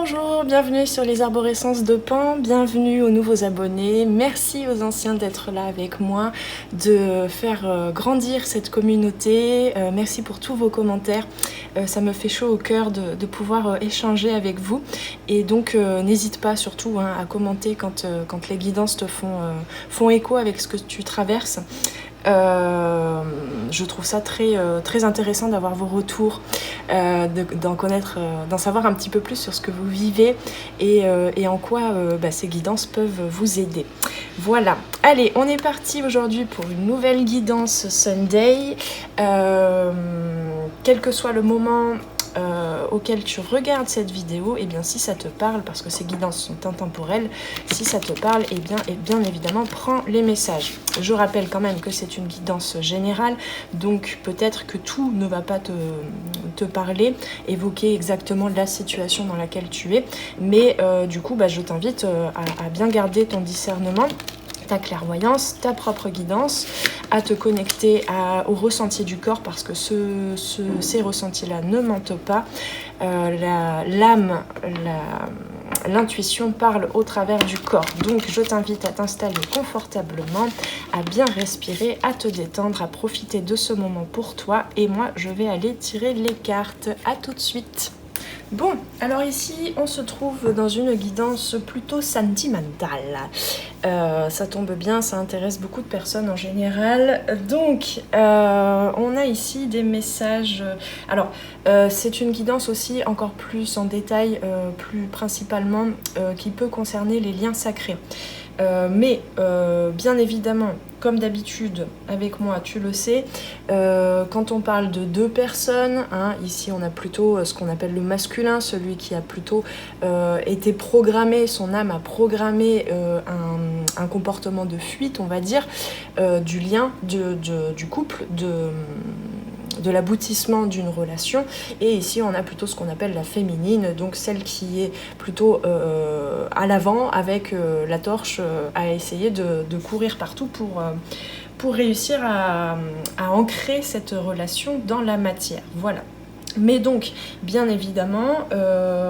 Bonjour, bienvenue sur les arborescences de Pan, bienvenue aux nouveaux abonnés, merci aux anciens d'être là avec moi, de faire grandir cette communauté, merci pour tous vos commentaires, ça me fait chaud au cœur de pouvoir échanger avec vous et donc n'hésite pas surtout à commenter quand les guidances te font écho avec ce que tu traverses. Je trouve ça très intéressant d'avoir vos retours, d'en connaître, d'en savoir un petit peu plus sur ce que vous vivez et en quoi ces guidances peuvent vous aider. Voilà, allez, on est parti aujourd'hui pour une nouvelle guidance Sunday. Quel que soit le moment auquel tu regardes cette vidéo, et bien si ça te parle, parce que ces guidances sont intemporelles, si ça te parle, et bien évidemment prends les messages. Je rappelle quand même que c'est une guidance générale, donc peut-être que tout ne va pas te parler, évoquer exactement la situation dans laquelle tu es, mais du coup je t'invite à bien garder ton discernement, ta clairvoyance, ta propre guidance, à te connecter au ressenti du corps parce que ces ressentis-là ne mentent pas. L'âme, l'intuition parle au travers du corps. Donc je t'invite à t'installer confortablement, à bien respirer, à te détendre, à profiter de ce moment pour toi. Et moi, je vais aller tirer les cartes. À tout de suite. Bon, alors ici, on se trouve dans une guidance plutôt sentimentale. Ça tombe bien, ça intéresse beaucoup de personnes en général. Donc, on a ici des messages. Alors, c'est une guidance aussi encore plus en détail, plus principalement, qui peut concerner les liens sacrés. Mais bien évidemment, comme d'habitude avec moi, tu le sais, quand on parle de deux personnes, ici on a plutôt ce qu'on appelle le masculin, celui qui a plutôt été programmé, son âme a programmé un comportement de fuite, on va dire, du lien, du couple, de l'aboutissement d'une relation. Et ici on a plutôt ce qu'on appelle la féminine, donc celle qui est plutôt à l'avant avec la torche à essayer de courir partout pour réussir à ancrer cette relation dans la matière. Voilà. Mais donc bien évidemment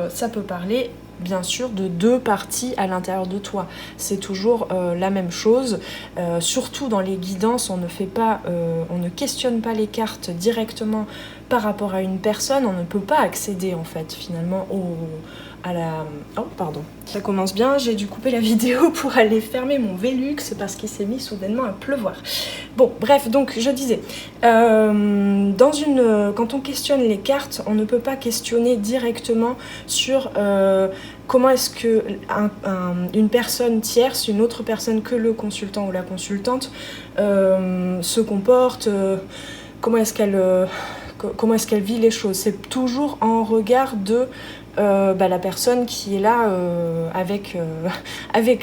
ça peut parler bien sûr de deux parties à l'intérieur de toi. C'est toujours la même chose. Surtout dans les guidances, on ne questionne pas les cartes directement par rapport à une personne. On ne peut pas accéder en fait finalement Oh pardon, ça commence bien, j'ai dû couper la vidéo pour aller fermer mon Velux parce qu'il s'est mis soudainement à pleuvoir. Bon, bref, donc je disais, quand on questionne les cartes, on ne peut pas questionner directement sur comment est-ce que une personne tierce, une autre personne que le consultant ou la consultante se comporte, comment est-ce qu'elle vit les choses. C'est toujours en regard de la personne qui est là avec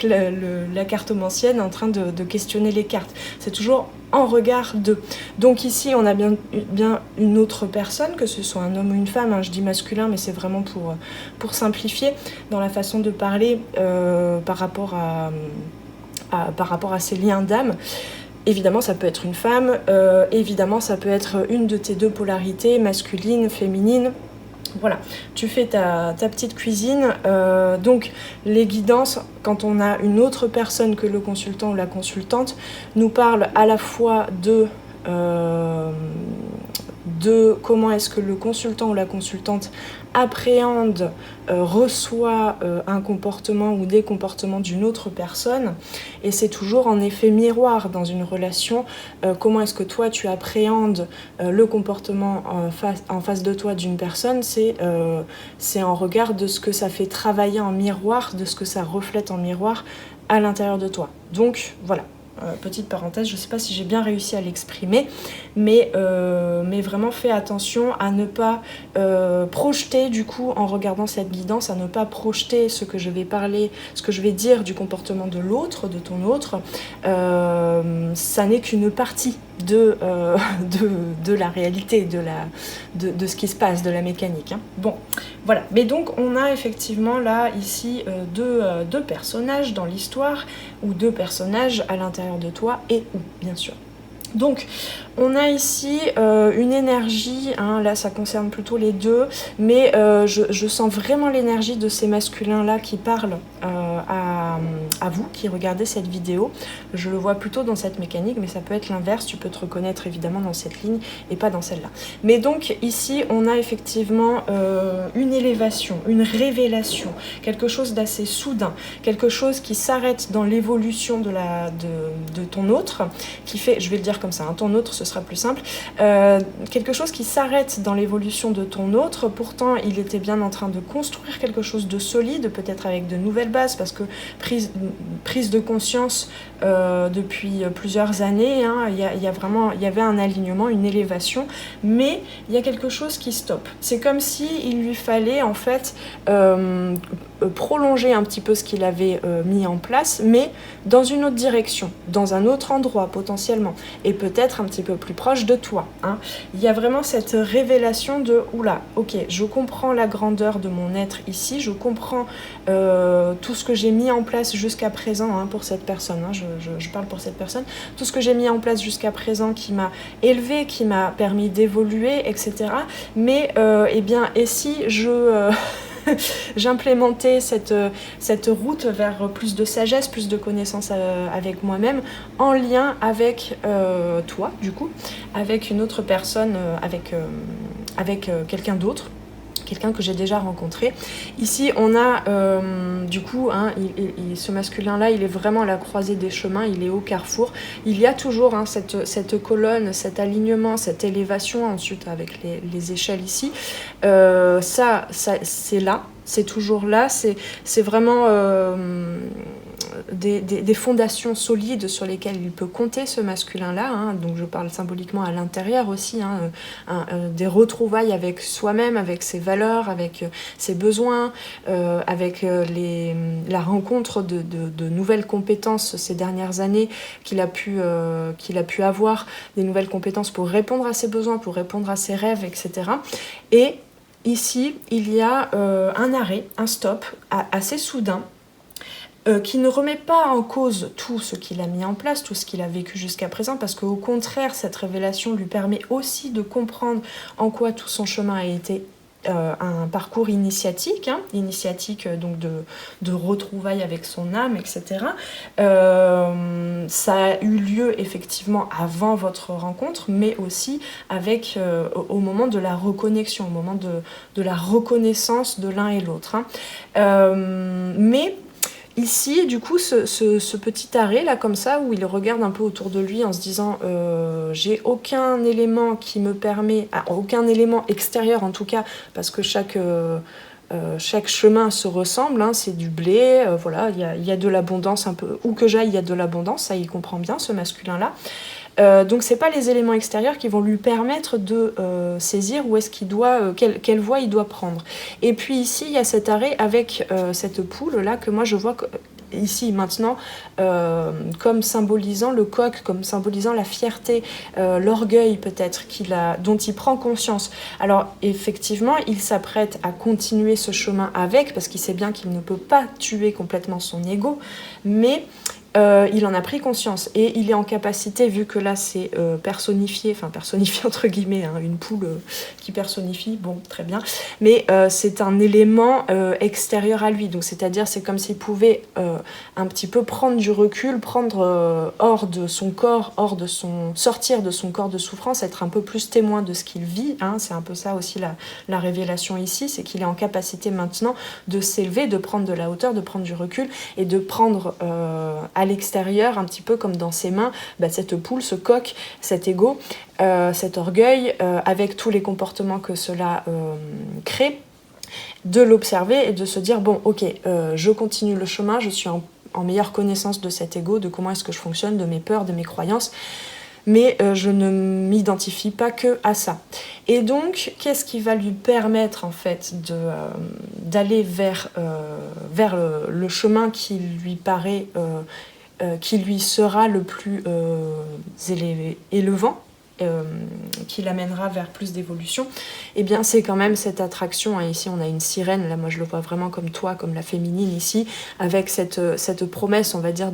la cartomancienne en train de questionner les cartes. C'est toujours en regard de. Donc ici, on a bien une autre personne, que ce soit un homme ou une femme, je dis masculin, mais c'est vraiment pour simplifier dans la façon de parler par rapport à ces liens d'âme. Évidemment, ça peut être une femme, évidemment, ça peut être une de tes deux polarités, masculine, féminine. Voilà, tu fais ta petite cuisine. Donc, les guidances, quand on a une autre personne que le consultant ou la consultante, nous parlent à la fois de comment est-ce que le consultant ou la consultante appréhende, reçoit un comportement ou des comportements d'une autre personne, et c'est toujours en effet miroir dans une relation. Comment est-ce que toi tu appréhendes le comportement en face de toi d'une personne, c'est en regard de ce que ça fait travailler en miroir, de ce que ça reflète en miroir à l'intérieur de toi. Donc voilà. Petite parenthèse, je ne sais pas si j'ai bien réussi à l'exprimer, mais vraiment fais attention à ne pas projeter du coup en regardant cette guidance, à ne pas projeter ce que je vais dire du comportement de l'autre, de ton autre. Ça n'est qu'une partie de la réalité, de ce qui se passe, de la mécanique. Bon, voilà. Mais donc on a effectivement là ici deux personnages dans l'histoire, ou deux personnages à l'intérieur de toi et où, bien sûr. Donc, on a ici une énergie, hein, là ça concerne plutôt les deux, mais je sens vraiment l'énergie de ces masculins-là qui parlent à vous qui regardez cette vidéo. Je le vois plutôt dans cette mécanique, mais ça peut être l'inverse, tu peux te reconnaître évidemment dans cette ligne et pas dans celle-là. Mais donc ici, on a effectivement une élévation, une révélation, quelque chose d'assez soudain, quelque chose qui s'arrête dans l'évolution de ton autre, qui fait, je vais le dire comme ça, hein, ton autre ce sera plus simple, quelque chose qui s'arrête dans l'évolution de ton autre. Pourtant il était bien en train de construire quelque chose de solide, peut-être avec de nouvelles bases, parce que prise de conscience depuis plusieurs années, hein, il y avait un alignement, une élévation, mais il y a quelque chose qui stoppe. C'est comme si il lui fallait en fait prolonger un petit peu ce qu'il avait mis en place, mais dans une autre direction, dans un autre endroit potentiellement, et peut-être un petit peu plus proche de toi, hein. Il y a vraiment cette révélation de « Oula, ok, je comprends la grandeur de mon être ici, je comprends tout ce que j'ai mis en place jusqu'à présent, hein, pour cette personne, hein, je parle pour cette personne, tout ce que j'ai mis en place jusqu'à présent qui m'a élevé, qui m'a permis d'évoluer, etc. Mais, eh bien, et si je... j'implémentais cette route vers plus de sagesse, plus de connaissances avec moi-même, en lien avec toi, du coup, avec une autre personne, avec quelqu'un d'autre, quelqu'un que j'ai déjà rencontré. Ici, on a du coup, hein, ce masculin-là, il est vraiment à la croisée des chemins, il est au carrefour. Il y a toujours hein, cette colonne, cet alignement, cette élévation, ensuite avec les échelles ici. Ça c'est là, c'est toujours là, c'est vraiment des fondations solides sur lesquelles il peut compter, ce masculin-là, hein. Donc je parle symboliquement à l'intérieur aussi, hein, des retrouvailles avec soi-même, avec ses valeurs, avec ses besoins, avec la rencontre de nouvelles compétences ces dernières années qu'il a pu avoir, des nouvelles compétences pour répondre à ses besoins, pour répondre à ses rêves, etc. Et ici, il y a un arrêt, un stop assez soudain, qui ne remet pas en cause tout ce qu'il a mis en place, tout ce qu'il a vécu jusqu'à présent, parce qu'au contraire, cette révélation lui permet aussi de comprendre en quoi tout son chemin a été un parcours initiatique, hein, donc de retrouvailles avec son âme, etc. Ça a eu lieu effectivement avant votre rencontre, mais aussi au moment de la reconnexion, au moment de la reconnaissance de l'un et l'autre, hein. Mais ici, du coup, ce petit arrêt, là, comme ça, où il regarde un peu autour de lui en se disant j'ai aucun élément qui me permet, aucun élément extérieur en tout cas, parce que chaque chemin se ressemble, hein, c'est du blé, voilà, il y a de l'abondance un peu, où que j'aille, il y a de l'abondance, ça il comprend bien, ce masculin-là. Donc c'est pas les éléments extérieurs qui vont lui permettre de saisir où est-ce qu'il doit, quelle voie il doit prendre. Et puis ici il y a cet arrêt avec cette poule là que moi je vois ici maintenant comme symbolisant le coq, comme symbolisant la fierté, l'orgueil peut-être dont il prend conscience. Alors effectivement il s'apprête à continuer ce chemin parce qu'il sait bien qu'il ne peut pas tuer complètement son ego, mais il en a pris conscience et il est en capacité, vu que là c'est personnifié entre guillemets, hein, une poule qui personnifie, bon très bien, mais c'est un élément extérieur à lui, donc c'est-à-dire c'est comme s'il pouvait un petit peu prendre du recul, prendre hors de son corps, sortir de son corps de souffrance, être un peu plus témoin de ce qu'il vit, hein, c'est un peu ça aussi la révélation ici, c'est qu'il est en capacité maintenant de s'élever, de prendre de la hauteur, de prendre du recul et de prendre à l'extérieur, un petit peu comme dans ses mains, cette poule, ce coq, cet ego, cet orgueil, avec tous les comportements que cela crée, de l'observer et de se dire, bon, ok, je continue le chemin, je suis en meilleure connaissance de cet ego, de comment est-ce que je fonctionne, de mes peurs, de mes croyances, mais je ne m'identifie pas que à ça. Et donc, qu'est-ce qui va lui permettre en fait d'aller vers le chemin qui lui paraît, qui lui sera le plus élevant, qui l'amènera vers plus d'évolution, eh bien c'est quand même cette attraction. Hein. Ici on a une sirène, là moi je le vois vraiment comme toi, comme la féminine ici, avec cette promesse, on va dire,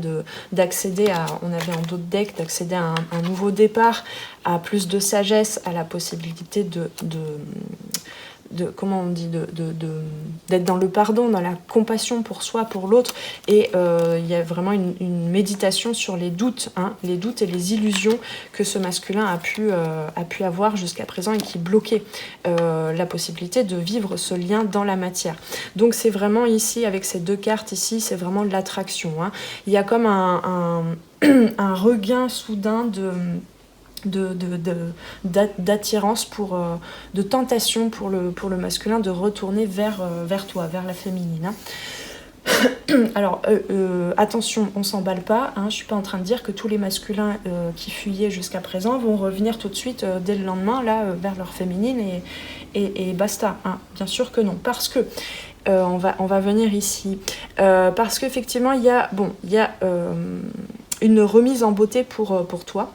d'accéder à, on avait en d'autres decks, d'accéder à un nouveau départ, à plus de sagesse, à la possibilité comment on dit, d'être dans le pardon, dans la compassion pour soi, pour l'autre. Et il y a vraiment une méditation sur les doutes, hein, les doutes et les illusions que ce masculin a pu avoir jusqu'à présent et qui bloquaient la possibilité de vivre ce lien dans la matière. Donc c'est vraiment ici, avec ces deux cartes ici, c'est vraiment de l'attraction. Hein. Il y a comme un regain soudain d'attirance, de tentation pour le masculin de retourner vers toi, vers la féminine. Hein. Alors, attention, on s'emballe pas. Hein, je suis pas en train de dire que tous les masculins qui fuyaient jusqu'à présent vont revenir tout de suite dès le lendemain là vers leur féminine et basta. Hein. Bien sûr que non, parce que on va venir ici parce qu'effectivement il y a une remise en beauté pour toi.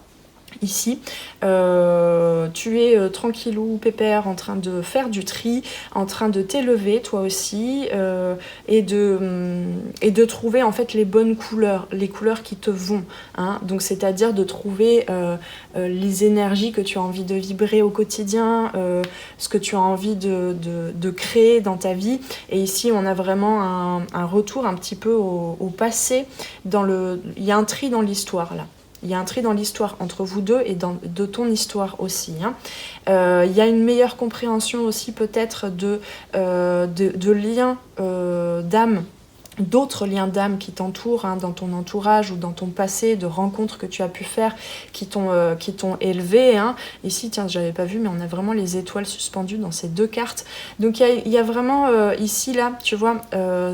Ici, tu es tranquillou, pépère, en train de faire du tri, en train de t'élever toi aussi, et de trouver en fait les bonnes couleurs, les couleurs qui te vont. Hein. Donc c'est-à-dire de trouver les énergies que tu as envie de vibrer au quotidien, ce que tu as envie de créer dans ta vie. Et ici, on a vraiment un retour un petit peu au passé. Il y a un tri dans l'histoire là. Il y a un tri dans l'histoire entre vous deux et de ton histoire aussi. Hein. Il y a une meilleure compréhension aussi peut-être de liens d'âme, d'autres liens d'âme qui t'entourent, hein, dans ton entourage ou dans ton passé, de rencontres que tu as pu faire qui t'ont élevé. Hein. Ici, tiens, j'avais pas vu, mais on a vraiment les étoiles suspendues dans ces deux cartes. Donc il y a vraiment ici, là, tu vois,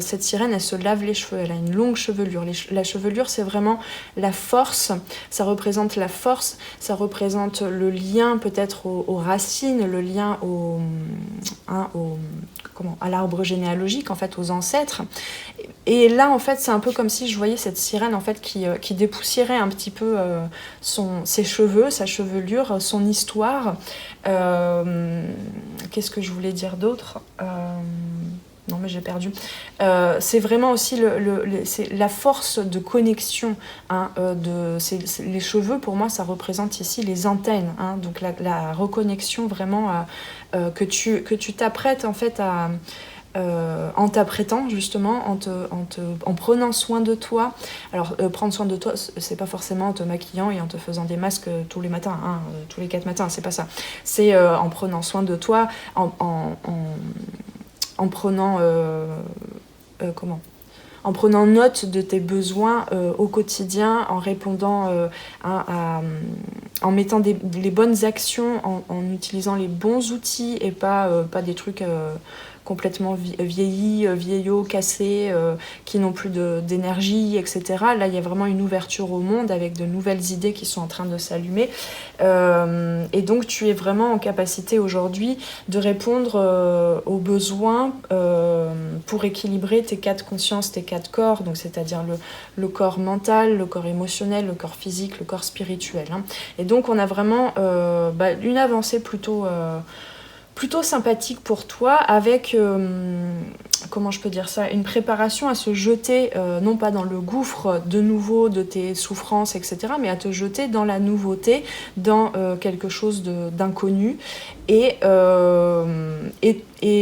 cette sirène, elle se lave les cheveux, elle a une longue chevelure. La chevelure, c'est vraiment la force, ça représente la force, ça représente le lien peut-être aux racines, le lien à l'arbre généalogique, en fait, aux ancêtres. Et là, en fait, c'est un peu comme si je voyais cette sirène en fait, qui dépoussiérait un petit peu ses cheveux, sa chevelure, son histoire. Qu'est-ce que je voulais dire d'autre non, mais j'ai perdu. C'est vraiment aussi c'est la force de connexion. Hein, les cheveux, pour moi, ça représente ici les antennes. Hein, donc la reconnexion vraiment que tu t'apprêtes en fait à... en t'apprêtant justement, en prenant soin de toi. Alors prendre soin de toi, c'est pas forcément en te maquillant et en te faisant des masques tous les matins, hein, tous les 4 matins, c'est pas ça. C'est en prenant soin de toi, en prenant en prenant note de tes besoins au quotidien, en répondant en mettant les bonnes actions, en utilisant les bons outils et pas des trucs complètement vieillis, vieillots, cassés, qui n'ont plus d'énergie, etc. Là, il y a vraiment une ouverture au monde avec de nouvelles idées qui sont en train de s'allumer. Et donc, tu es vraiment en capacité aujourd'hui de répondre aux besoins pour équilibrer tes 4 consciences, tes 4 corps, donc c'est-à-dire le corps mental, le corps émotionnel, le corps physique, le corps spirituel. Hein. Et donc, on a vraiment une avancée plutôt sympathique pour toi, avec comment je peux dire ça, une préparation à se jeter non pas dans le gouffre de nouveau de tes souffrances, etc., mais à te jeter dans la nouveauté, dans quelque chose d'inconnu et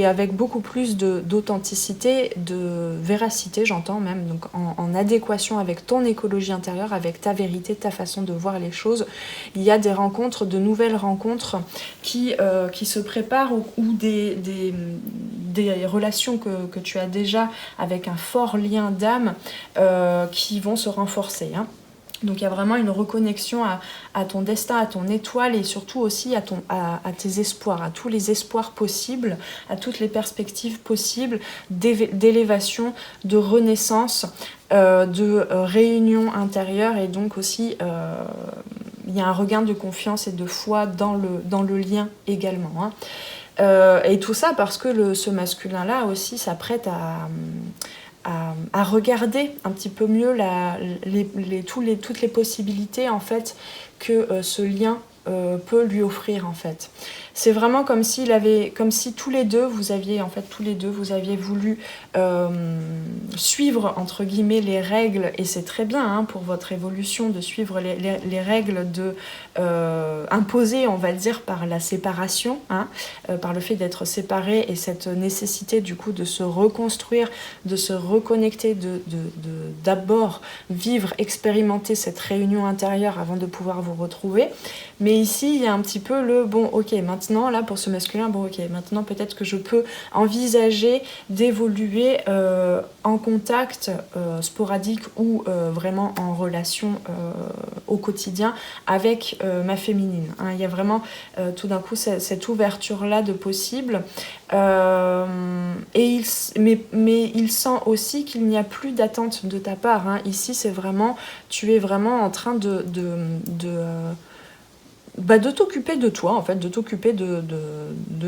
avec beaucoup plus d'authenticité, de véracité, j'entends même, donc en adéquation avec ton écologie intérieure, avec ta vérité, ta façon de voir les choses. Il y a des rencontres, de nouvelles rencontres qui se préparent ou des relations que tu as déjà avec un fort lien d'âme qui vont se renforcer. Hein. Donc il y a vraiment une reconnexion à ton destin, à ton étoile et surtout aussi à tes espoirs, à tous les espoirs possibles, à toutes les perspectives possibles d'élévation, de renaissance, de réunion intérieure et donc aussi il y a un regain de confiance et de foi dans le lien également. Hein. Et tout ça parce que ce masculin-là aussi s'apprête à regarder un petit peu mieux toutes les possibilités en fait que ce lien peut lui offrir en fait. C'est vraiment comme si tous les deux vous aviez voulu suivre entre guillemets les règles, et c'est très bien hein, pour votre évolution de suivre les règles imposées on va dire par la séparation, hein, par le fait d'être séparés et cette nécessité du coup de se reconstruire, de se reconnecter, d'abord vivre, expérimenter cette réunion intérieure avant de pouvoir vous retrouver. Mais ici il y a un petit peu le bon ok, maintenant là pour ce masculin, bon ok, maintenant peut-être que je peux envisager d'évoluer en contact sporadique ou vraiment en relation au quotidien avec ma féminine hein. Il y a vraiment tout d'un coup cette ouverture là de possible mais il sent aussi qu'il n'y a plus d'attente de ta part hein. Ici c'est vraiment, tu es vraiment en train de t'occuper de toi, en fait, de t'occuper de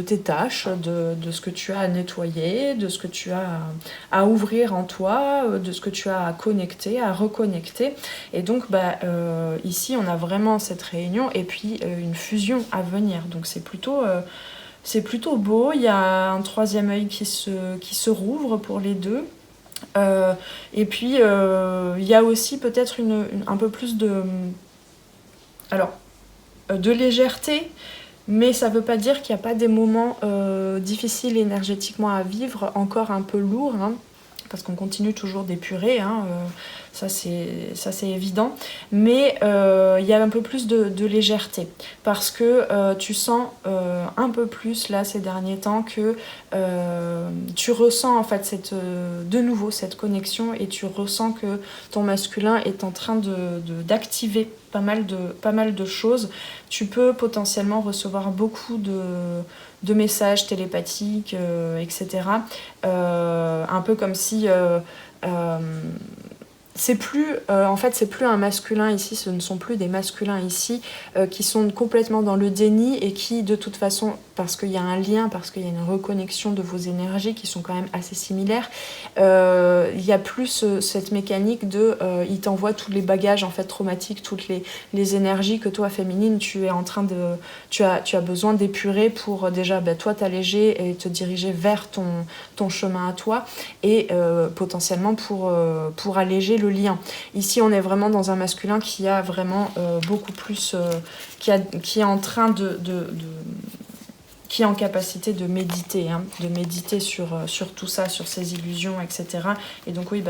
tes tâches, de ce que tu as à nettoyer, de ce que tu as à ouvrir en toi, de ce que tu as à connecter, à reconnecter. Et donc, ici, on a vraiment cette réunion et puis une fusion à venir. Donc, c'est plutôt beau. Il y a un troisième œil qui se rouvre pour les deux. Et puis, il y a aussi peut-être un peu plus de légèreté, mais ça veut pas dire qu'il n'y a pas des moments difficiles énergétiquement à vivre, encore un peu lourds, hein, parce qu'on continue toujours d'épurer, hein, ça c'est évident, mais il y a un peu plus de légèreté, parce que tu sens un peu plus là ces derniers temps que tu ressens en fait de nouveau cette connexion, et tu ressens que ton masculin est en train d'activer pas mal de choses. Tu peux potentiellement recevoir beaucoup de messages télépathiques, etc. Un peu comme si c'est plus un masculin ici, ce ne sont plus des masculins ici qui sont complètement dans le déni et qui de toute façon, parce qu'il y a un lien, parce qu'il y a une reconnexion de vos énergies qui sont quand même assez similaires, il y a plus cette mécanique de il t'envoie tous les bagages en fait traumatiques, toutes les énergies que toi féminine tu as besoin d'épurer pour déjà toi t'alléger et te diriger vers ton chemin à toi, et potentiellement pour alléger le lien. Ici on est vraiment dans un masculin qui a vraiment beaucoup plus qui est en train qui est en capacité de méditer, hein, de méditer sur tout ça, sur ses illusions, etc. Et donc oui,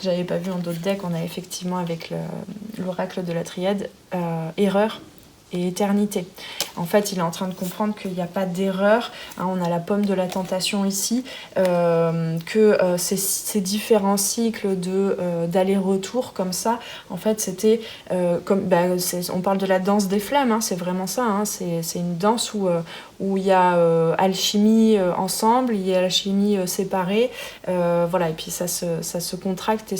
j'avais pas vu en d'autres decks, on a effectivement avec l'oracle de la triade, erreur et éternité. En fait, il est en train de comprendre qu'il n'y a pas d'erreur, hein, on a la pomme de la tentation ici, que ces différents cycles d'aller-retour comme ça, en fait, c'était on parle de la danse des flammes, hein, c'est vraiment ça, hein, c'est une danse où il y a alchimie ensemble, il y a alchimie séparée, voilà, et puis ça se contracte et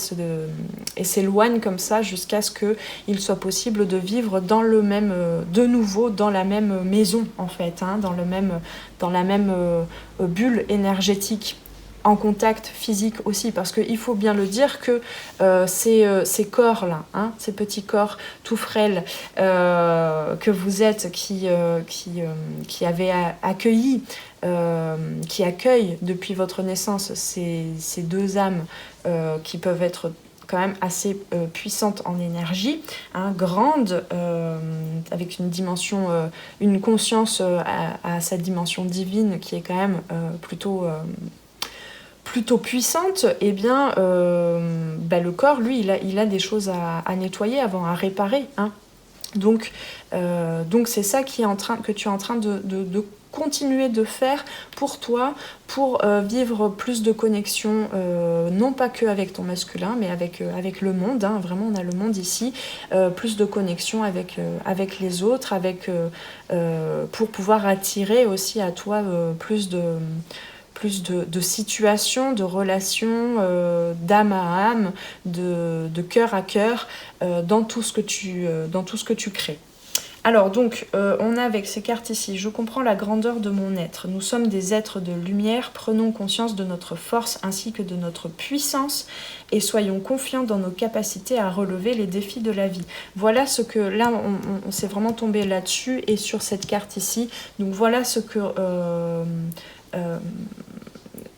s'éloigne comme ça jusqu'à ce qu'il soit possible de vivre dans le même de nouveau dans la même maison en fait, hein, dans la même bulle énergétique, en contact physique aussi, parce qu'il faut bien le dire que ces corps-là, hein, ces petits corps tout frêles que vous êtes, qui avaient accueilli, qui accueillent depuis votre naissance ces deux âmes qui peuvent être quand même assez puissante en énergie, hein, grande, avec une dimension, une conscience à sa dimension divine qui est quand même plutôt puissante, et bien le corps, lui, il a des choses à nettoyer avant, à réparer, hein. Donc c'est ça que tu es en train de continuer de faire pour toi, pour vivre plus de connexion, non pas que avec ton masculin, mais avec le monde, hein. Vraiment on a le monde ici, plus de connexion avec les autres, pour pouvoir attirer aussi à toi plus de situations, de relations, d'âme à âme, de cœur à cœur, dans tout ce que tu crées. Alors donc, on a avec ces cartes ici, je comprends la grandeur de mon être. Nous sommes des êtres de lumière, prenons conscience de notre force ainsi que de notre puissance et soyons confiants dans nos capacités à relever les défis de la vie. Voilà ce que, là on s'est vraiment tombé là-dessus et sur cette carte ici. Donc voilà ce que...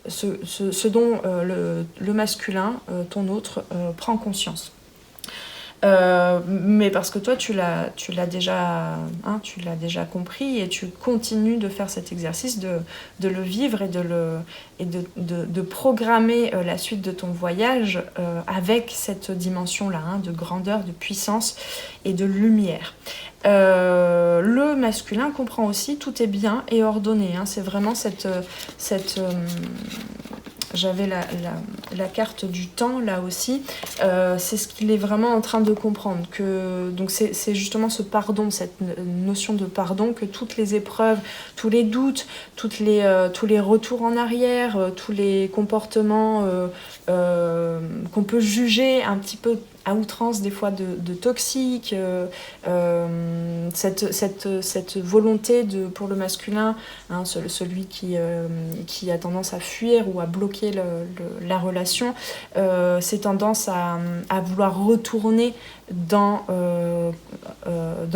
ce dont le masculin, ton autre, prend conscience. Mais parce que toi tu l'as déjà compris et tu continues de faire cet exercice de le vivre et de programmer la suite de ton voyage avec cette dimension là, de grandeur, de puissance et de lumière. Le masculin comprend aussi tout est bien et ordonné, c'est vraiment cette j'avais la carte du temps là aussi, c'est ce qu'il est vraiment en train de comprendre, que donc c'est justement ce pardon, cette notion de pardon, que toutes les épreuves, tous les doutes, tous les retours en arrière, tous les comportements qu'on peut juger un petit peu à outrance des fois de toxique, cette volonté pour le masculin, celui qui a tendance à fuir ou à bloquer la relation, c'est tendance à vouloir retourner dans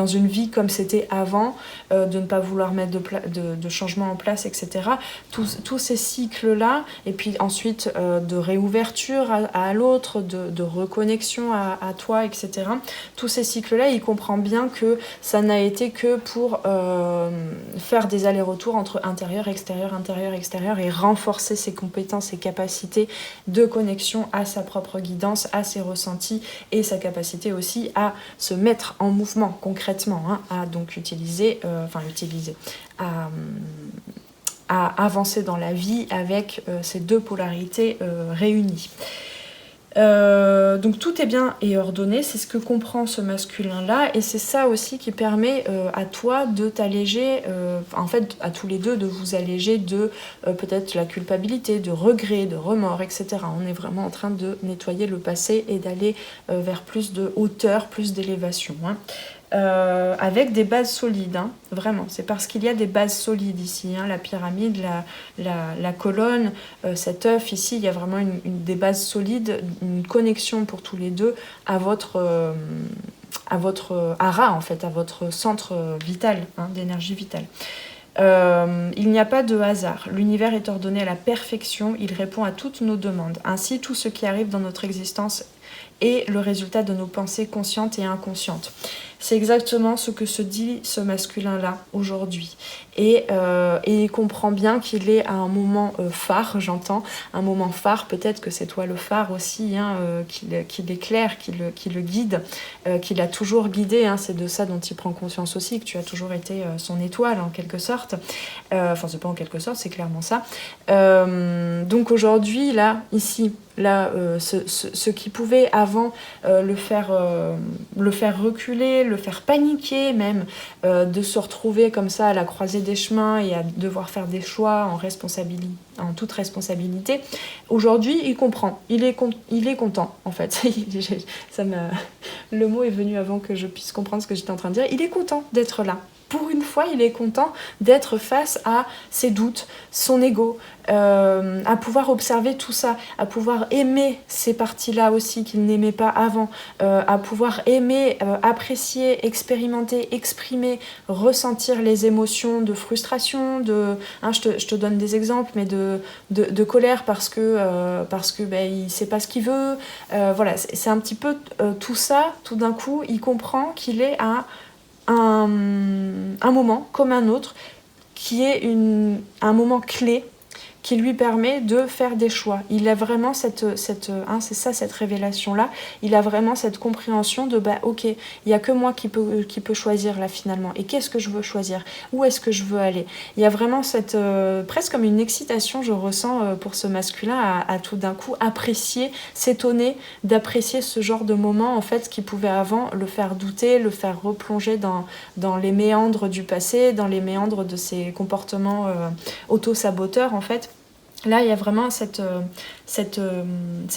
une vie comme c'était avant, de ne pas vouloir mettre de changement en place, etc. Tous ces cycles-là, et puis ensuite de réouverture à l'autre, de reconnexion à toi, etc. Tous ces cycles-là, il comprend bien que ça n'a été que pour faire des allers-retours entre intérieur, extérieur, et renforcer ses compétences et capacités de connexion à sa propre guidance, à ses ressentis, et sa capacité aussi à se mettre en mouvement concrètement, à donc à avancer dans la vie avec ces deux polarités réunies. Donc tout est bien et ordonné, c'est ce que comprend ce masculin-là, et c'est ça aussi qui permet à toi de t'alléger, en fait à tous les deux de vous alléger de peut-être la culpabilité, de regret, de remords, etc. On est vraiment en train de nettoyer le passé et d'aller vers plus de hauteur, plus d'élévation. Avec des bases solides, vraiment, c'est parce qu'il y a des bases solides ici, la pyramide, la colonne, cet œuf ici, il y a vraiment des bases solides, une connexion pour tous les deux à votre hara, en fait, à votre centre vital, d'énergie vitale. Il n'y a pas de hasard. L'univers est ordonné à la perfection, il répond à toutes nos demandes. Ainsi, tout ce qui arrive dans notre existence est le résultat de nos pensées conscientes et inconscientes. C'est exactement ce que se dit ce masculin-là aujourd'hui. Et il comprend bien qu'il est à un moment phare, j'entends, un moment phare, peut-être que c'est toi le phare aussi, qui l'éclaire, qui le guide, qui l'a toujours guidé, c'est de ça dont il prend conscience aussi, que tu as toujours été son étoile en quelque sorte. Enfin, c'est pas en quelque sorte, c'est clairement ça. Donc aujourd'hui, là, ici, ce qui pouvait avant le faire reculer, le faire paniquer même, de se retrouver comme ça à la croisée des chemins et à devoir faire des choix en toute responsabilité. Aujourd'hui, il comprend, il est content en fait. Le mot est venu avant que je puisse comprendre ce que j'étais en train de dire. Il est content d'être là. Pour une fois, il est content d'être face à ses doutes, son ego, à pouvoir observer tout ça, à pouvoir aimer ces parties-là aussi qu'il n'aimait pas avant, à pouvoir aimer, apprécier, expérimenter, exprimer, ressentir les émotions de frustration, je te donne des exemples, mais de colère parce que il sait pas ce qu'il veut. Voilà, c'est un petit peu tout ça. Tout d'un coup, il comprend qu'il est à un moment comme un autre qui est un moment clé qui lui permet de faire des choix. Il a vraiment cette révélation-là, il a vraiment cette compréhension de ok, il n'y a que moi qui peut choisir là finalement. Et qu'est-ce que je veux choisir? Où est-ce que je veux aller? Il y a vraiment cette presque comme une excitation, je ressens pour ce masculin à tout d'un coup apprécier, s'étonner d'apprécier ce genre de moment en fait qui pouvait avant le faire douter, le faire replonger dans les méandres du passé, dans les méandres de ses comportements auto-saboteurs en fait. Là, il y a vraiment cette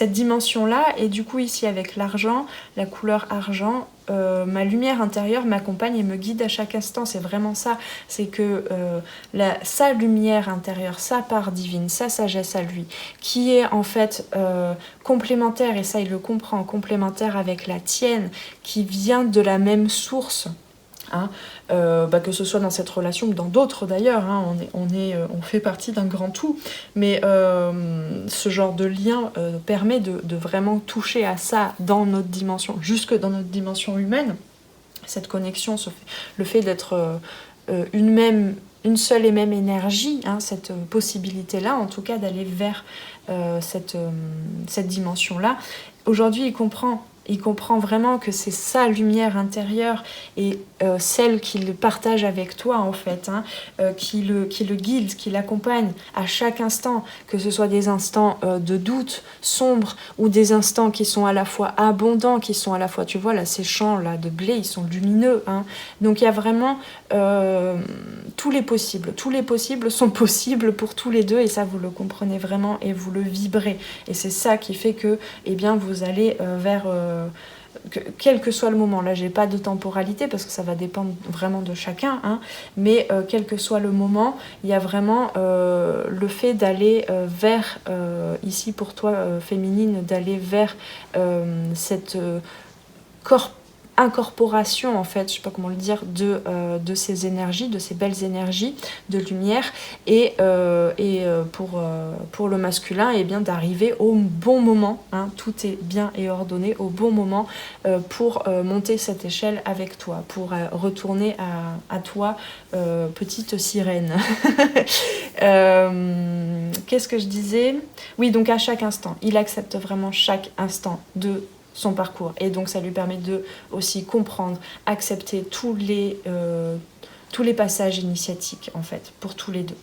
dimension-là. Et du coup, ici, avec l'argent, la couleur argent, ma lumière intérieure m'accompagne et me guide à chaque instant. C'est vraiment ça. C'est que sa lumière intérieure, sa part divine, sa sagesse à lui, qui est en fait complémentaire, et ça, il le comprend, complémentaire avec la tienne, qui vient de la même source. Hein, que ce soit dans cette relation ou dans d'autres d'ailleurs, hein, on fait partie d'un grand tout, mais ce genre de lien permet de vraiment toucher à ça dans notre dimension, jusque dans notre dimension humaine. Cette connexion, le fait d'être une seule et même énergie, hein, cette possibilité-là, en tout cas d'aller vers cette dimension-là. Aujourd'hui, il comprend vraiment que c'est sa lumière intérieure et celle qu'il partage avec toi en fait, hein, qui le guide, qui l'accompagne à chaque instant, que ce soit des instants de doute, sombres, ou des instants qui sont à la fois abondants, qui sont à la fois, tu vois là, ces champs là de blé, ils sont lumineux, hein. Donc il y a vraiment tous les possibles sont possibles pour tous les deux, et ça vous le comprenez vraiment et vous le vibrez, et c'est ça qui fait que eh bien, vous allez vers quel que soit le moment, là j'ai pas de temporalité parce que ça va dépendre vraiment de chacun, hein, mais quel que soit le moment, il y a vraiment le fait d'aller vers, ici pour toi féminine, d'aller vers cette incorporation en fait, je sais pas comment le dire, de ces énergies, de ces belles énergies de lumière, et pour le masculin, et bien d'arriver au bon moment, hein, tout est bien et ordonné au bon moment pour monter cette échelle avec toi, pour retourner à toi, petite sirène. Qu'est-ce que je disais? Oui, donc à chaque instant, il accepte vraiment chaque instant de son parcours, et donc ça lui permet de aussi comprendre, accepter tous les passages initiatiques en fait, pour tous les deux.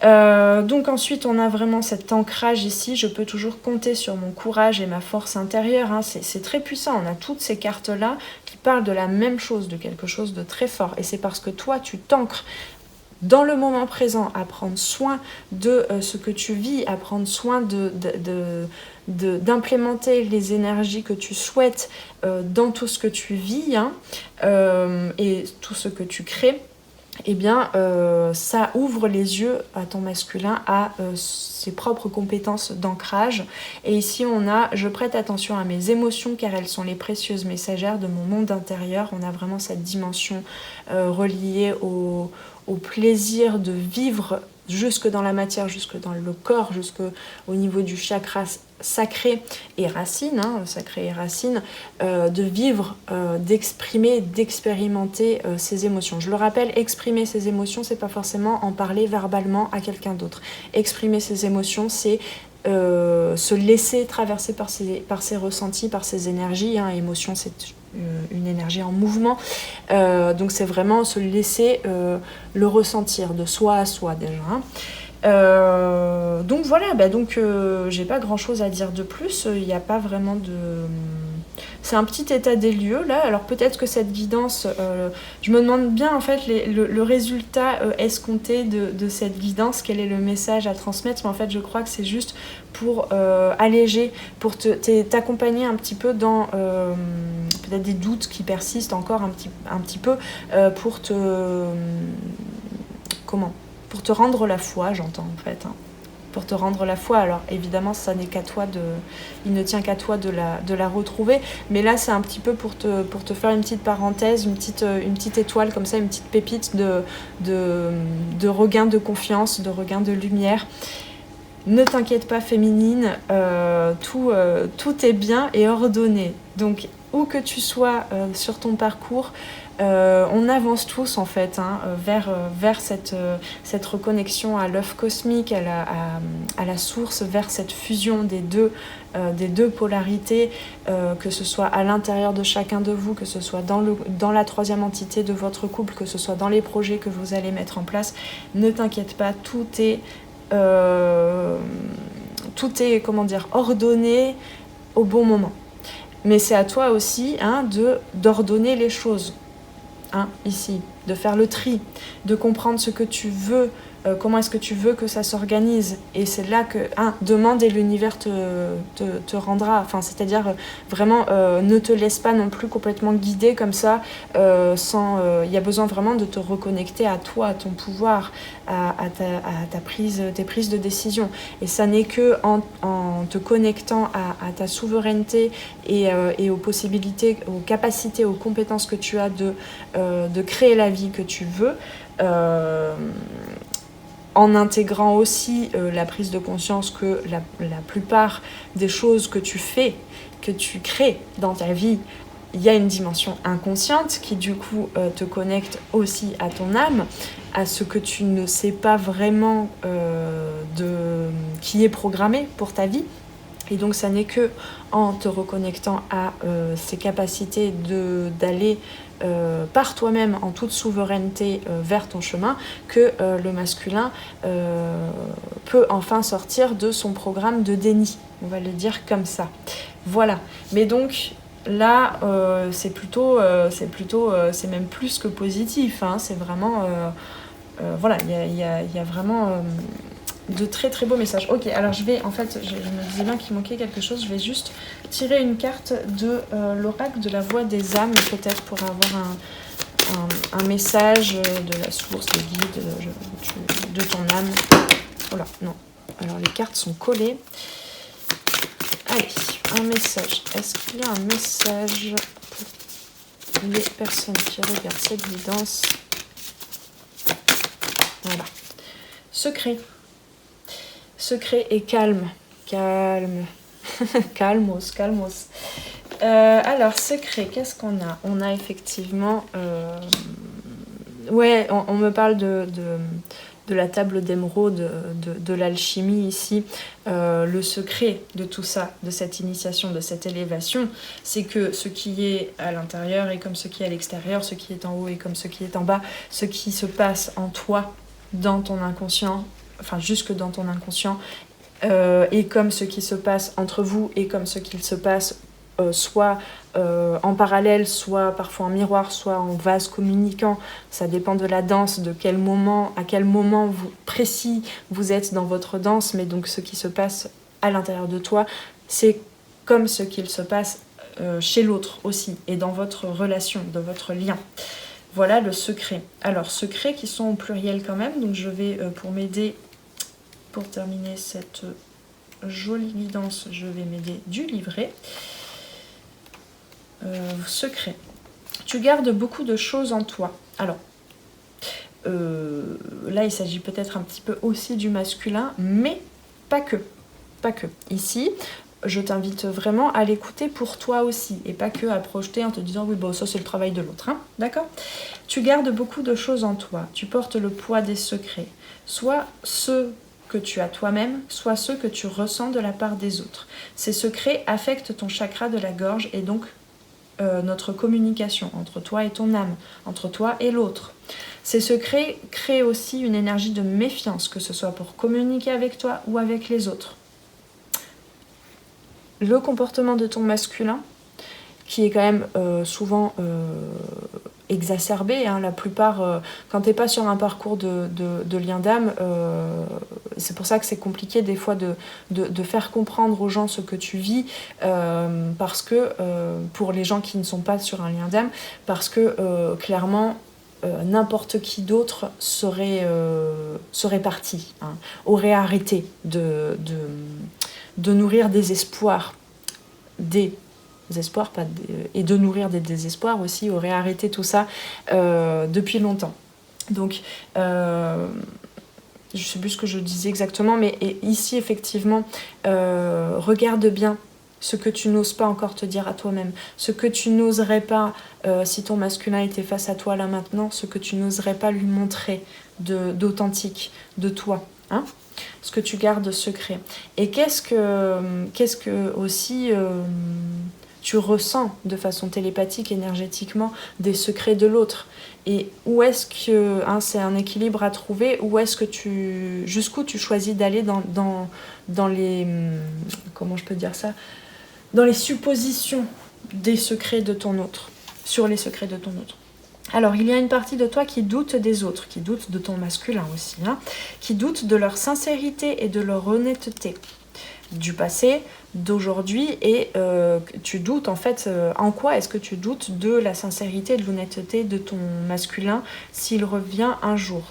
Donc ensuite on a vraiment cet ancrage ici, je peux toujours compter sur mon courage et ma force intérieure, hein. C'est très puissant, on a toutes ces cartes là qui parlent de la même chose, de quelque chose de très fort, et c'est parce que toi tu t'ancres dans le moment présent, à prendre soin de ce que tu vis, à prendre soin d'implémenter les énergies que tu souhaites dans tout ce que tu vis, hein, et tout ce que tu crées, eh bien, ça ouvre les yeux à ton masculin, à ses propres compétences d'ancrage. Et ici, on a « Je prête attention à mes émotions car elles sont les précieuses messagères de mon monde intérieur ». On a vraiment cette dimension reliée au plaisir de vivre jusque dans la matière, jusque dans le corps, jusque au niveau du chakra sacré et racine, hein, sacré et racine, de vivre, d'exprimer, d'expérimenter ses émotions. Je le rappelle, exprimer ses émotions, c'est pas forcément en parler verbalement à quelqu'un d'autre. Exprimer ses émotions, c'est se laisser traverser par ses ressentis, par ses énergies, hein. Émotion, c'est une énergie en mouvement, donc c'est vraiment se laisser le ressentir de soi à soi déjà, hein. Donc voilà, j'ai pas grand chose à dire de plus, il n'y a pas vraiment de... C'est un petit état des lieux là, alors peut-être que cette guidance, je me demande bien en fait le résultat escompté de cette guidance, quel est le message à transmettre, mais en fait je crois que c'est juste pour alléger, pour t'accompagner un petit peu dans peut-être des doutes qui persistent encore un petit peu, pour te rendre la foi, j'entends en fait, hein. Pour te rendre la foi. Alors évidemment, ça n'est qu'à toi il ne tient qu'à toi de la retrouver, mais là c'est un petit peu pour te faire une petite parenthèse, une petite étoile comme ça, une petite pépite de regain de confiance, de regain de lumière. Ne t'inquiète pas féminine, tout est bien et ordonné. Donc où que tu sois sur ton parcours, on avance tous en fait, hein, vers cette reconnexion à l'œuf cosmique, à la source, vers cette fusion des deux polarités, que ce soit à l'intérieur de chacun de vous, que ce soit dans la troisième entité de votre couple, que ce soit dans les projets que vous allez mettre en place. Ne t'inquiète pas, tout est ordonné au bon moment. Mais c'est à toi aussi, hein, d'ordonner les choses, hein, ici, de faire le tri, de comprendre ce que tu veux comment est-ce que tu veux que ça s'organise. Et c'est là que, demande et l'univers te rendra. Enfin, c'est-à-dire, vraiment, ne te laisse pas non plus complètement guider comme ça, il y a besoin vraiment de te reconnecter à toi, à ton pouvoir, à tes prises de décision. Et ça n'est que en te connectant à ta souveraineté et aux possibilités, aux capacités, aux compétences que tu as de créer la vie que tu veux, en intégrant aussi la prise de conscience que la plupart des choses que tu fais, que tu crées dans ta vie, il y a une dimension inconsciente qui du coup te connecte aussi à ton âme, à ce que tu ne sais pas vraiment qui est programmé pour ta vie. Et donc ça n'est que en te reconnectant à ces capacités d'aller par toi-même en toute souveraineté vers ton chemin que le masculin peut enfin sortir de son programme de déni. On va le dire comme ça. Voilà. Mais donc là, c'est même plus que positif. Hein. C'est vraiment... voilà, il y a vraiment... de très très beaux messages. Ok, alors je me disais bien qu'il manquait quelque chose. Je vais juste tirer une carte de l'oracle de la voix des âmes, peut-être pour avoir un message de la source, des guides, de ton âme. Oh là, non. Alors les cartes sont collées. Allez, un message. Est-ce qu'il y a un message pour les personnes qui regardent cette guidance? Voilà. Secret et calme. Calmos. Alors, secret, qu'est-ce qu'on a? On a effectivement... on me parle de la table d'émeraude, de l'alchimie ici. Le secret de tout ça, de cette initiation, de cette élévation, c'est que ce qui est à l'intérieur est comme ce qui est à l'extérieur, ce qui est en haut est comme ce qui est en bas, ce qui se passe en toi, dans ton inconscient, enfin jusque dans ton inconscient, et comme ce qui se passe entre vous et comme ce qu'il se passe soit en parallèle, soit parfois en miroir, soit en vase communicant. Ça dépend de la danse, à quel moment précis vous êtes dans votre danse, mais donc ce qui se passe à l'intérieur de toi, c'est comme ce qu'il se passe chez l'autre aussi, et dans votre relation, dans votre lien. Voilà le secret. Alors, secrets qui sont au pluriel quand même, donc je vais, pour m'aider, pour terminer cette jolie guidance, je vais m'aider du livret. Secret. Tu gardes beaucoup de choses en toi. Alors, là, il s'agit peut-être un petit peu aussi du masculin, mais pas que. Pas que. Ici, je t'invite vraiment à l'écouter pour toi aussi, et pas que à projeter en te disant oui, bon, ça c'est le travail de l'autre, hein, d'accord? Tu gardes beaucoup de choses en toi, tu portes le poids des secrets, soit ceux que tu as toi-même, soit ceux que tu ressens de la part des autres. Ces secrets affectent ton chakra de la gorge et donc notre communication entre toi et ton âme, entre toi et l'autre. Ces secrets créent aussi une énergie de méfiance, que ce soit pour communiquer avec toi ou avec les autres. Le comportement de ton masculin, qui est quand même souvent exacerbé, hein, la plupart, quand t'es pas sur un parcours de lien d'âme, c'est pour ça que c'est compliqué des fois de faire comprendre aux gens ce que tu vis, parce que, pour les gens qui ne sont pas sur un lien d'âme, parce que clairement, n'importe qui d'autre serait parti, hein, aurait arrêté de nourrir des espoirs, et de nourrir des désespoirs aussi, aurait arrêté tout ça depuis longtemps. Donc, je ne sais plus ce que je disais exactement, mais ici, effectivement, regarde bien ce que tu n'oses pas encore te dire à toi-même, ce que tu n'oserais pas, si ton masculin était face à toi là maintenant, ce que tu n'oserais pas lui montrer d'authentique, de toi, hein, ce que tu gardes secret. Et qu'est-ce que aussi tu ressens de façon télépathique, énergétiquement, des secrets de l'autre. Et où est-ce que, hein, c'est un équilibre à trouver, où est-ce que jusqu'où tu choisis d'aller dans les, comment je peux dire ça, dans les suppositions des secrets de ton autre, sur les secrets de ton autre. Alors, il y a une partie de toi qui doute des autres, qui doute de ton masculin aussi, hein, qui doute de leur sincérité et de leur honnêteté du passé, d'aujourd'hui, et tu doutes en fait, en quoi est-ce que tu doutes de la sincérité et de l'honnêteté de ton masculin s'il revient un jour.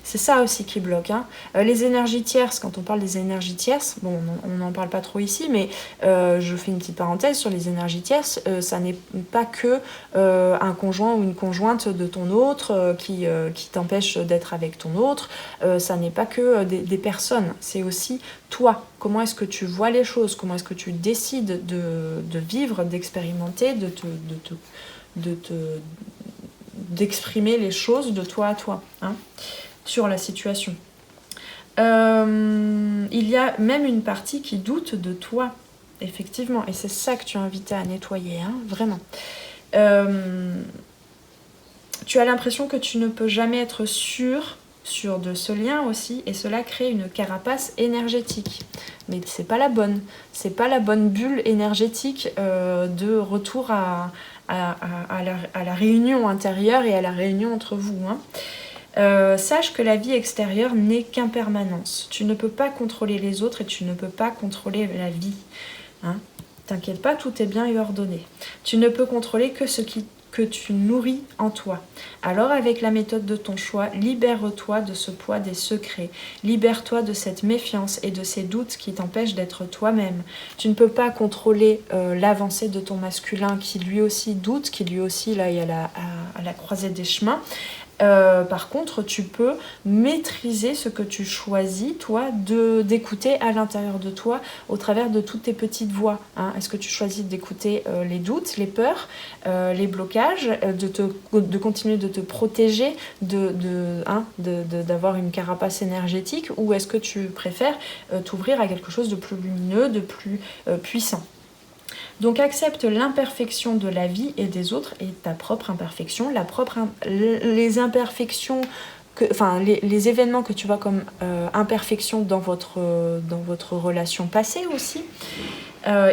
C'est ça aussi qui bloque, hein. Les énergies tierces, quand on parle des énergies tierces, bon, on n'en parle pas trop ici, mais je fais une petite parenthèse sur les énergies tierces, ça n'est pas que un conjoint ou une conjointe de ton autre qui t'empêche d'être avec ton autre, ça n'est pas que des personnes, c'est aussi toi. Comment est-ce que tu vois les choses, comment est-ce que tu décides de vivre, d'expérimenter, d'exprimer les choses de toi à toi, hein, sur la situation. Il y a même une partie qui doute de toi, effectivement, et c'est ça que tu es invité à nettoyer, hein, vraiment. Tu as l'impression que tu ne peux jamais être sûr de ce lien aussi, et cela crée une carapace énergétique. Mais c'est pas la bonne bulle énergétique de retour à la réunion intérieure et à la réunion entre vous, hein. Sache que la vie extérieure n'est qu'impermanence. Tu ne peux pas contrôler les autres et tu ne peux pas contrôler la vie, hein. T'inquiète pas, tout est bien et ordonné. Tu ne peux contrôler que ce que tu nourris en toi. Alors avec la méthode de ton choix, libère-toi de ce poids des secrets. Libère-toi de cette méfiance et de ces doutes qui t'empêchent d'être toi-même. Tu ne peux pas contrôler l'avancée de ton masculin qui lui aussi doute, qui lui aussi là est à la croisée des chemins. Par contre, tu peux maîtriser ce que tu choisis, toi, d'écouter à l'intérieur de toi, au travers de toutes tes petites voix, hein. Est-ce que tu choisis d'écouter les doutes, les peurs, les blocages, de continuer de te protéger, d'avoir une carapace énergétique, ou est-ce que tu préfères t'ouvrir à quelque chose de plus lumineux, de plus puissant? Donc accepte l'imperfection de la vie et des autres et ta propre imperfection, les imperfections, les événements que tu vois comme imperfections dans votre relation passée aussi.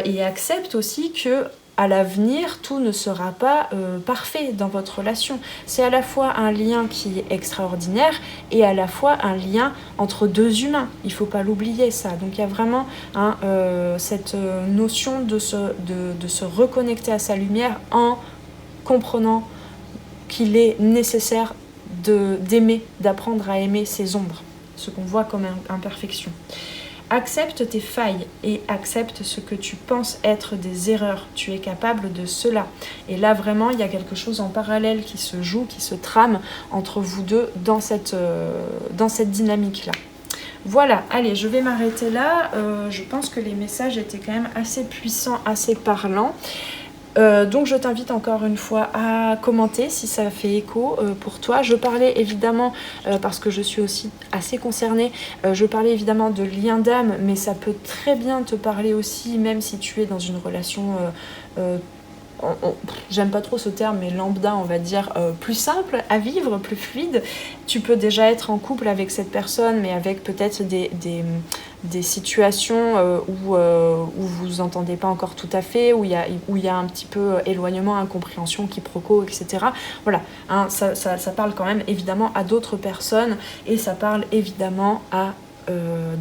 Et accepte aussi que à l'avenir, tout ne sera pas parfait dans votre relation. C'est à la fois un lien qui est extraordinaire et à la fois un lien entre deux humains. Il ne faut pas l'oublier, ça. Donc il y a vraiment cette notion de se reconnecter à sa lumière en comprenant qu'il est nécessaire d'aimer, d'apprendre à aimer ses ombres, ce qu'on voit comme imperfection. Accepte tes failles et accepte ce que tu penses être des erreurs. Tu es capable de cela. Et là, vraiment, il y a quelque chose en parallèle qui se joue, qui se trame entre vous deux dans cette dynamique-là. Voilà, allez, je vais m'arrêter là. Je pense que les messages étaient quand même assez puissants, assez parlants. Donc je t'invite encore une fois à commenter si ça fait écho pour toi. Je parlais évidemment, parce que je suis aussi assez concernée, je parlais évidemment de lien d'âme, mais ça peut très bien te parler aussi, même si tu es dans une relation j'aime pas trop ce terme, mais lambda, on va dire, plus simple à vivre, plus fluide. Tu peux déjà être en couple avec cette personne, mais avec peut-être des situations où vous vous entendez pas encore tout à fait, où il y a un petit peu éloignement, incompréhension, quiproquo, etc. Voilà, hein, ça parle quand même évidemment à d'autres personnes, et ça parle évidemment à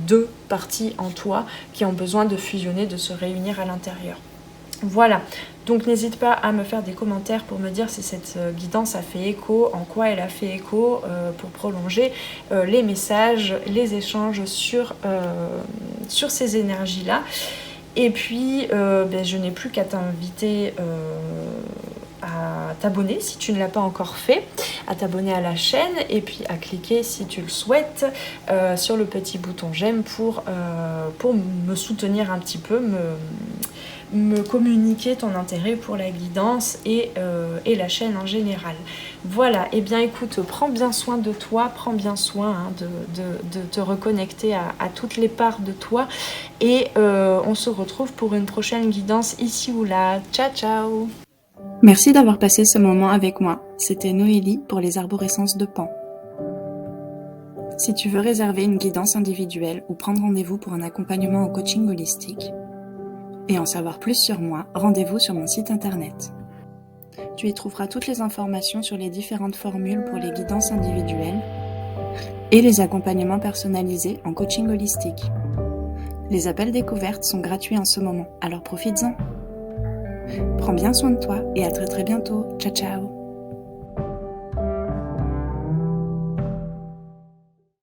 deux parties en toi qui ont besoin de fusionner, de se réunir à l'intérieur. Voilà, donc n'hésite pas à me faire des commentaires pour me dire si cette guidance a fait écho, en quoi elle a fait écho, pour prolonger les messages, les échanges sur ces énergies-là. Et puis, je n'ai plus qu'à t'inviter à t'abonner si tu ne l'as pas encore fait, à t'abonner à la chaîne et puis à cliquer si tu le souhaites sur le petit bouton j'aime pour me soutenir un petit peu, me communiquer ton intérêt pour la guidance et la chaîne en général. Voilà, et bien écoute, prends bien soin de toi, prends bien soin de te reconnecter à toutes les parts de toi, et on se retrouve pour une prochaine guidance ici ou là. Ciao ciao. Merci d'avoir passé ce moment avec moi. C'était Noélie pour les arborescences de Pan. Si tu veux réserver une guidance individuelle ou prendre rendez-vous pour un accompagnement en coaching holistique et en savoir plus sur moi, rendez-vous sur mon site internet. Tu y trouveras toutes les informations sur les différentes formules pour les guidances individuelles et les accompagnements personnalisés en coaching holistique. Les appels découvertes sont gratuits en ce moment, alors profites-en. Prends bien soin de toi et à très très bientôt. Ciao ciao.